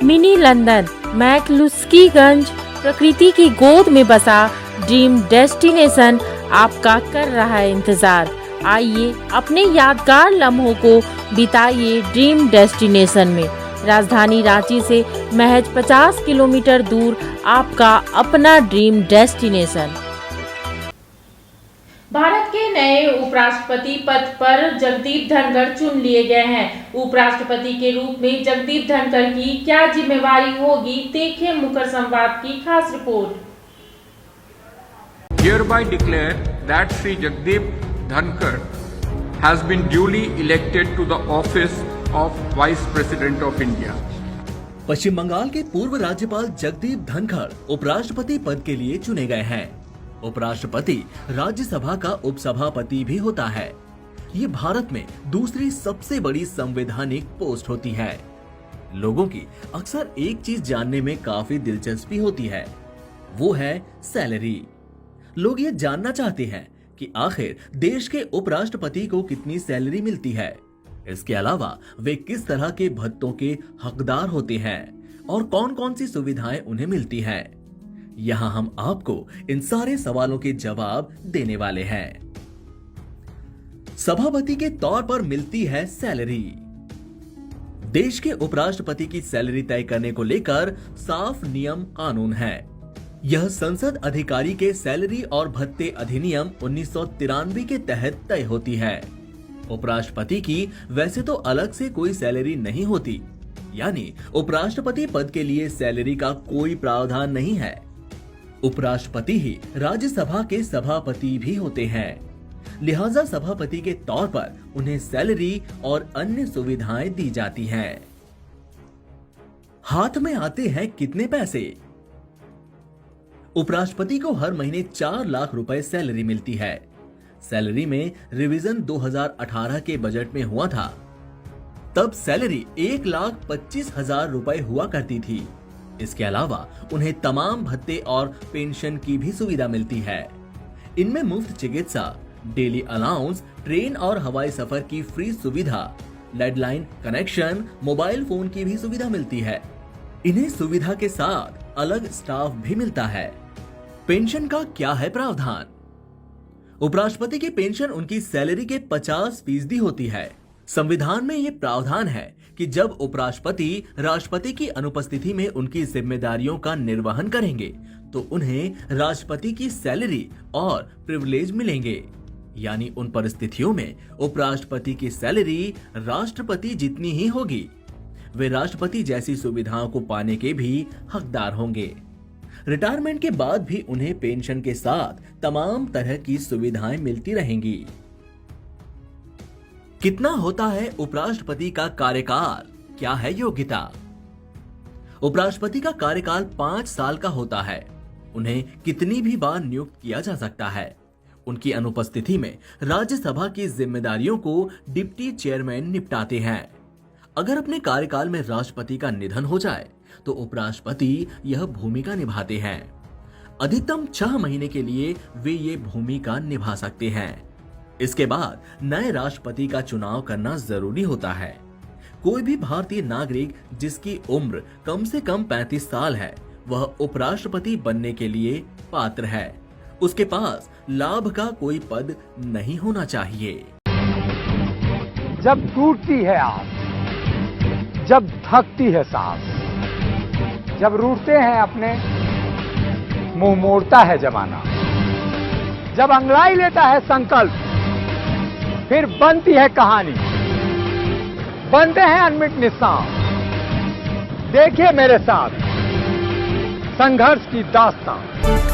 Mini London McCluskieganj प्रकृति की गोद में बसा ड्रीम डेस्टिनेशन आपका कर रहा है इंतजार। आइए अपने यादगार लम्हों को बिताइए ड्रीम डेस्टिनेशन में। राजधानी रांची से महज 50 किलोमीटर दूर आपका अपना ड्रीम डेस्टिनेशन। भारत के नए उपराष्ट्रपति पद पर जगदीप धनखड़ चुन लिए गए हैं। उपराष्ट्रपति के रूप में जगदीप धनखड़ की क्या जिम्मेवारी होगी, देखिए मुखर संवाद की खास report. Hereby declare that Sri Jagdeep Dhankar has been duly elected to the office of Vice President of India. पश्चिम बंगाल के पूर्व राज्यपाल जगदीप धनखड़ उपराष्ट्रपति पद के लिए चुने गए हैं। उपराष्ट्रपति राज्यसभा का उपसभापति भी होता है। ये भारत में दूसरी सबसे बड़ी संवैधानिक पोस्ट होती है। लोगों की अक्सर एक चीज जानने में काफी दिलचस्पी होती है, वो है सैलरी। लोग ये जानना चाहते हैं कि आखिर देश के उपराष्ट्रपति को कितनी सैलरी मिलती है। इसके अलावा वे किस तरह के भत्तों के हकदार होते हैं और कौन कौन सी सुविधाएं उन्हें मिलती हैं। यहाँ हम आपको इन सारे सवालों के जवाब देने वाले हैं। सभापति के तौर पर मिलती है सैलरी। देश के उपराष्ट्रपति की सैलरी तय करने को लेकर साफ नियम कानून है। यह संसद अधिकारी के सैलरी और भत्ते अधिनियम 1993 के तहत तय होती है। उपराष्ट्रपति की वैसे तो अलग से कोई सैलरी नहीं होती, यानी उपराष्ट्रपति पद के लिए सैलरी का कोई प्रावधान नहीं है। उपराष्ट्रपति ही राज्यसभा के सभापति भी होते हैं, लिहाजा सभापति के तौर पर उन्हें सैलरी और अन्य सुविधाएं दी जाती हैं। हाथ में आते हैं कितने पैसे? उपराष्ट्रपति को हर महीने 4 लाख रुपए सैलरी मिलती है। सैलरी में रिवीजन 2018 के बजट में हुआ था। तब सैलरी 1,25,000 रुपए हुआ करती थी। इसके अलावा उन्हें तमाम भत्ते और पेंशन की भी सुविधा मिलती है। इनमें मुफ्त चिकित्सा, डेली अलाउंस, ट्रेन और हवाई सफर की फ्री सुविधा, लैंडलाइन कनेक्शन, मोबाइल फोन की भी सुविधा मिलती है। इन्हें सुविधा के साथ अलग स्टाफ भी मिलता है। पेंशन का क्या है प्रावधान? उपराष्ट्रपति की पेंशन उनकी सैलरी के 50% होती है। संविधान में ये प्रावधान है कि जब उपराष्ट्रपति राष्ट्रपति की अनुपस्थिति में उनकी जिम्मेदारियों का निर्वहन करेंगे तो उन्हें राष्ट्रपति की सैलरी और प्रिविलेज मिलेंगे। यानी उन परिस्थितियों में उपराष्ट्रपति की सैलरी राष्ट्रपति जितनी ही होगी। वे राष्ट्रपति जैसी सुविधाओं को पाने के भी हकदार होंगे। रिटायरमेंट के बाद भी उन्हें पेंशन के साथ तमाम तरह की सुविधाएं मिलती रहेंगी। कितना होता है उपराष्ट्रपति का कार्यकाल? क्या है योग्यता? उपराष्ट्रपति का कार्यकाल 5 साल का होता है। उन्हें कितनी भी बार नियुक्त किया जा सकता है। उनकी अनुपस्थिति में राज्यसभा की जिम्मेदारियों को डिप्टी चेयरमैन निपटाते हैं। अगर अपने कार्यकाल में राष्ट्रपति का निधन हो जाए तो उपराष्ट्रपति यह भूमिका निभाते हैं। अधिकतम 6 महीने के लिए वे ये भूमिका निभा सकते हैं। इसके बाद नए राष्ट्रपति का चुनाव करना जरूरी होता है। कोई भी भारतीय नागरिक जिसकी उम्र कम से कम 35 साल है, वह उपराष्ट्रपति बनने के लिए पात्र है। उसके पास लाभ का कोई पद नहीं होना चाहिए। जब टूटती है आस, जब थकती है सांस, जब रूठते हैं अपने, मुंह मोड़ता है जमाना, जब अंगड़ाई लेता है संकल्प, फिर बनती है कहानी, बनते हैं अनमिट निशान। देखिए मेरे साथ संघर्ष की दास्तान।